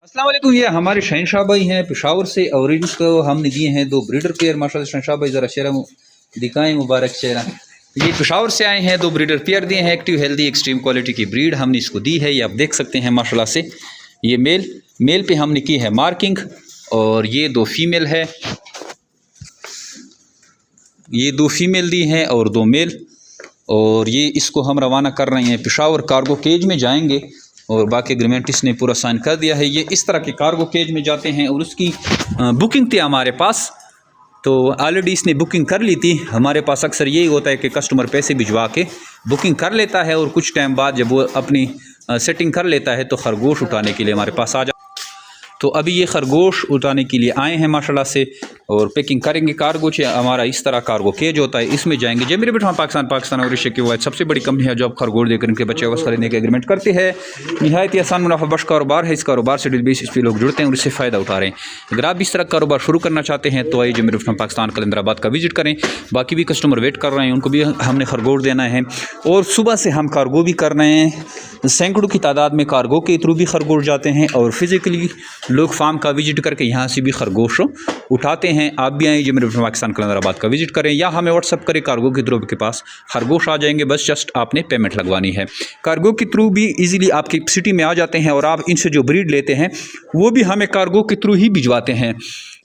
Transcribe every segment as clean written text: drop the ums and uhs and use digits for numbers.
अस्सलाम वालेकुम। ये हमारे शहनशाह भाई हैं पेशावर से और इनको हमने दिए हैं दो ब्रीडर पेयर। माशाल्लाह शहनशाह भाई ज़रा चेहरा दिखाएं, मुबारक चेहरा। ये पेशावर से आए हैं, दो ब्रीडर पेयर दिए हैं। एक्टिव हेल्दी एक्सट्रीम क्वालिटी की ब्रीड हमने इसको दी है। ये आप देख सकते हैं माशाल्लाह से। ये मेल पे हमने की है मार्किंग और ये दो फीमेल है। ये दो फीमेल दी हैं और दो मेल। और ये इसको हम रवाना कर रहे हैं पेशावर। कार्गो केज में जाएंगे और बाकी एग्रीमेंट इसने पूरा साइन कर दिया है। ये इस तरह के कार्गो केज में जाते हैं और उसकी बुकिंग थी हमारे पास, तो ऑलरेडी इसने बुकिंग कर ली थी। हमारे पास अक्सर यही होता है कि कस्टमर पैसे भिजवा के बुकिंग कर लेता है और कुछ टाइम बाद जब वो अपनी सेटिंग कर लेता है तो खरगोश उठाने के लिए हमारे पास आ जाता। तो अभी ये खरगोश उठाने के लिए आए हैं माशाल्लाह से और पैकिंग करेंगे। कार्गो हमारा इस तरह कार्गो केज होता है, इसमें जाएंगे। जय मेरे बेटा पाकिस्तान और एशिया की वो सबसे बड़ी कंपनी है जो अब खरगोश देकर इनके बच्चे वापस खरीदने के एग्रीमेंट करते हैं। निहायत ही आसान मुनाफा बख्श कारोबार है। इस कारोबार से डेली बेसिस पे लोग जुड़ते हैं और इससे फ़ायदा उठा रहे हैं। अगर आप इस तरह कारोबार शुरू करना चाहते हैं तो आइए जय मेरे बेटा पाकिस्तान कलंदराबाद का विजिट करें। बाकी भी कस्टमर वेट कर रहे हैं, उनको भी हमने खरगोश देना है और सुबह से हम कार्गो भी कर रहे हैं। सैकड़ों की तादाद में कार्गो के थ्रू भी खरगोश जाते हैं और फिज़िकली लोग फार्म का विजिट करके यहाँ से भी खरगोश उठाते हैं। आप भी आइए मेरे पाकिस्तान कलंदराबाद का विजिट करें या हमें व्हाट्सअप करें। कार्गो के थ्रू के पास खरगोश आ जाएंगे, बस जस्ट आपने पेमेंट लगवानी है। कार्गो के थ्रू भी इजीली आपकी सिटी में आ जाते हैं और आप इनसे जो ब्रीड लेते हैं वो भी हमें कार्गो के थ्रू ही भिजवाते हैं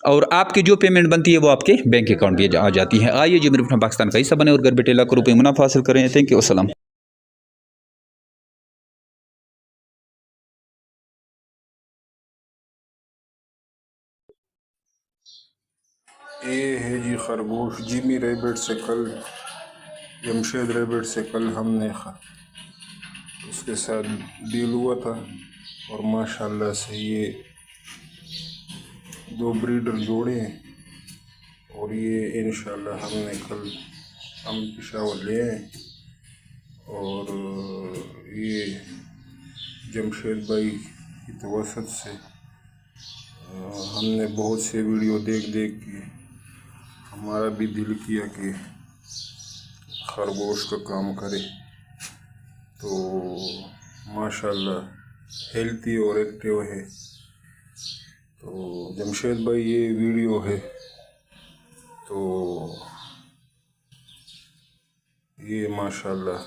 और आपकी जो पेमेंट बनती है वो आपके बैंक अकाउंट में आ जाती है। आइए जी मेरे पाकिस्तान का हिस्सा बने और घर बैठे लाखों रुपये मुनाफा हासिल करें। थैंक यू, अस्सलाम। ये है जी खरगोश। जिमी रैबिट से कल, जमशेद रैबिट से कल हमने उसके साथ डील हुआ था और माशाल्लाह से ये दो ब्रीडर जोड़े और ये इंशाल्लाह हमने कल हम पेशावर ले आए। और ये जमशेद भाई की तवसत से हमने बहुत से वीडियो देख के हमारा भी दिल किया कि खरगोश का काम करे। तो माशाल्लाह हेल्थी और एक्टिव है। तो जमशेद भाई ये वीडियो है तो ये माशाल्लाह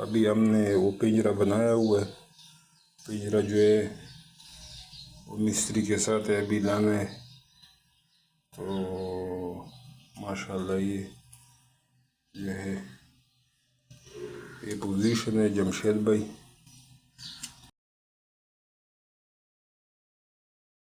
अभी हमने वो पिंजरा बनाया हुआ है। पिंजरा जो है वो मिस्त्री के साथ है, अभी लाना है। तो माशाल्लाह ये जो है ये पोजीशन है जमशेद भाई।